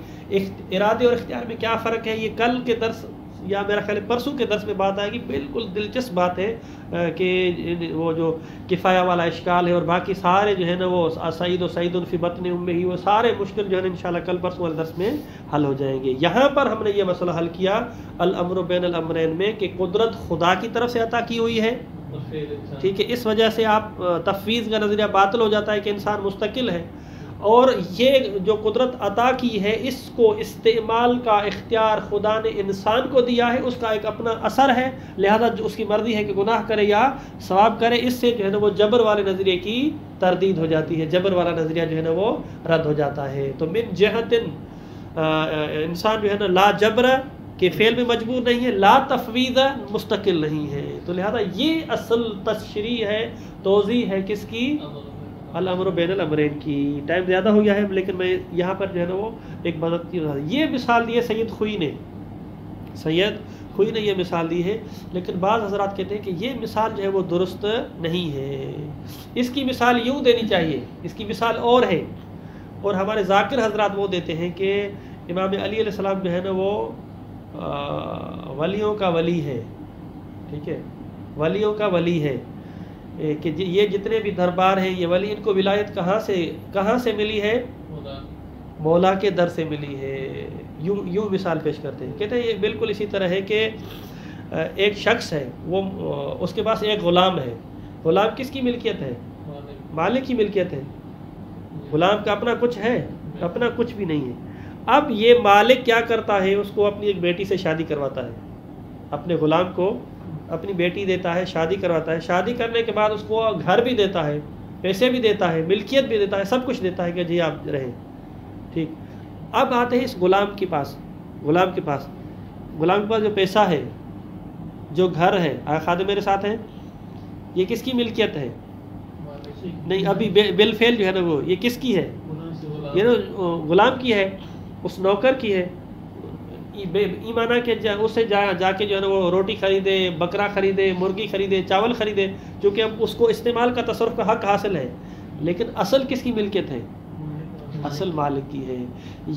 ارادے اور اختیار میں کیا فرق ہے، یہ کل کے درس یا میرا خیال ہے پرسوں کے درس میں بات آئے گی. بالکل دلچسپ بات ہے کہ وہ جو کفایہ والا اشکال ہے اور باقی سارے جو ہے نا وہ سعید و سعید فی بطن امہ ہی، وہ سارے مشکل جو ہے نا انشاءاللہ کل پرسوں والے درس میں حل ہو جائیں گے. یہاں پر ہم نے یہ مسئلہ حل کیا الامر بین الامرین میں کہ قدرت خدا کی طرف سے عطا کی ہوئی ہے. ٹھیک ہے. اس وجہ سے آپ تفویض کا نظریہ باطل ہو جاتا ہے کہ انسان مستقل ہے، اور یہ جو قدرت عطا کی ہے اس کو استعمال کا اختیار خدا نے انسان کو دیا ہے، اس کا ایک اپنا اثر ہے، لہذا اس کی مرضی ہے کہ گناہ کرے یا ثواب کرے. اس سے جو ہے نا وہ جبر والے نظریے کی تردید ہو جاتی ہے، جبر والا نظریہ جو ہے نا وہ رد ہو جاتا ہے. تو من جہت انسان جو ہے نا لا جبر کہ فعل میں مجبور نہیں ہے، لا تفویض مستقل نہیں ہے. تو لہذا یہ اصل تشریح ہے، توضیح ہے کس کی؟ الامر بین الامرین کی. ٹائم زیادہ ہو گیا ہے لیکن میں یہاں پر جو ہے نا وہ ایک مدد کی یہ مثال دی ہے سید خوئی نے یہ مثال دی ہے، لیکن بعض حضرات کہتے ہیں کہ یہ مثال جو ہے وہ درست نہیں ہے، اس کی مثال یوں دینی چاہیے، اس کی مثال اور ہے. اور ہمارے ذاکر حضرات وہ دیتے ہیں کہ امام علی علیہ السلام جو ہے نا وہ ولیوں کا ولی ہے. ٹھیک ہے. ولیوں کا ولی ہے کہ یہ جتنے بھی دربار ہیں یہ ولی، ان کو ولایت کہاں سے ملی ہے؟ مولا کے در سے ملی ہے. یوں مثال پیش کرتے ہیں. کہتے ہیں یہ بالکل اسی طرح ہے کہ ایک شخص ہے، وہ اس کے پاس ایک غلام ہے. غلام کس کی ملکیت ہے؟ مالک کی ملکیت ہے. غلام کا اپنا کچھ ہے؟ اپنا کچھ بھی نہیں ہے. اب یہ مالک کیا کرتا ہے؟ اس کو اپنی ایک بیٹی سے شادی کرواتا ہے، اپنے غلام کو اپنی بیٹی دیتا ہے، شادی کرواتا ہے. شادی کرنے کے بعد اس کو گھر بھی دیتا ہے، پیسے بھی دیتا ہے، ملکیت بھی دیتا ہے، سب کچھ دیتا ہے کہ جی آپ رہیں. ٹھیک. اب آتے ہیں اس غلام کے پاس جو پیسہ ہے، جو گھر ہے. خادم میرے ساتھ ہیں؟ یہ کس کی ملکیت ہے؟ نہیں، ابھی بالفعل جو ہے نا وہ یہ کس کی ہے؟ یہ غلام کی ہے، اس نوکر کی ہے. ایمانہ کہ اس سے جا کے جو ہے نا وہ روٹی خریدے، بکرا خریدے، مرغی خریدے، چاول خریدے، چونکہ اب اس کو استعمال کا تصرف کا حق حاصل ہے. لیکن اصل کس کی ملکیت ہے؟ اصل مالک کی ہے.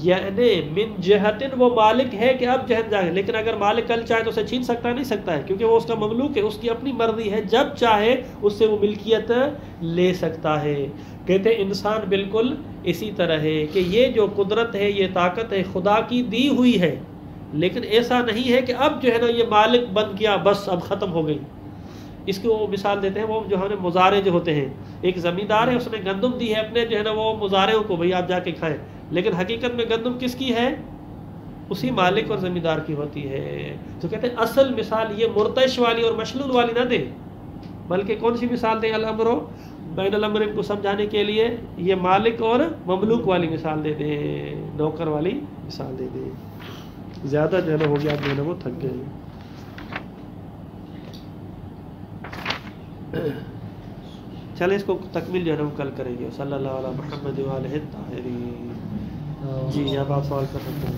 یعنی من جہتن وہ مالک ہے کہ اب جہت جائے، لیکن اگر مالک کل چاہے تو اسے چھین سکتا نہیں سکتا ہے، کیونکہ وہ اس کا مملوک ہے، اس کی اپنی مرضی ہے، جب چاہے اس سے وہ ملکیت لے سکتا ہے. کہتے ہیں انسان بالکل اسی طرح ہے کہ یہ جو قدرت ہے، یہ طاقت ہے خدا کی دی ہوئی ہے، لیکن ایسا نہیں ہے کہ اب جو ہے نا یہ مالک بن گیا بس اب ختم ہو گئی. اس کو وہ مثال دیتے ہیں، وہ جو ہے نا مزارع جو ہوتے ہیں، ایک زمیندار ہے، اس نے گندم دی ہے اپنے جو ہے نا وہ مزارعوں کو، بھئی آپ جا کے کھائیں، لیکن حقیقت میں گندم کس کی ہے؟ اسی مالک اور زمیندار کی ہوتی ہے. تو کہتے ہیں اصل مثال یہ مرتعش والی اور مشلول والی نہ دیں، بلکہ کون سی مثال دیں؟ الامر بین الامرین کو سمجھانے کے لیے یہ مالک اور مملوک والی مثال دے دیں، نوکر والی مثال دے دیں. زیادہ جو ہے نا ہو گیا، جو ہے نا وہ تھک گئے. چلے اس کو تکمیل جو ہے نا وہ کل کریں گے. صلی اللہ علیہ محمد وآلہ الطاہرین. جی اب آپ سوال کر سکتے ہیں.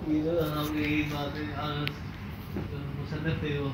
یہ جو ہم یہی بات ہے مصنف تھے وہ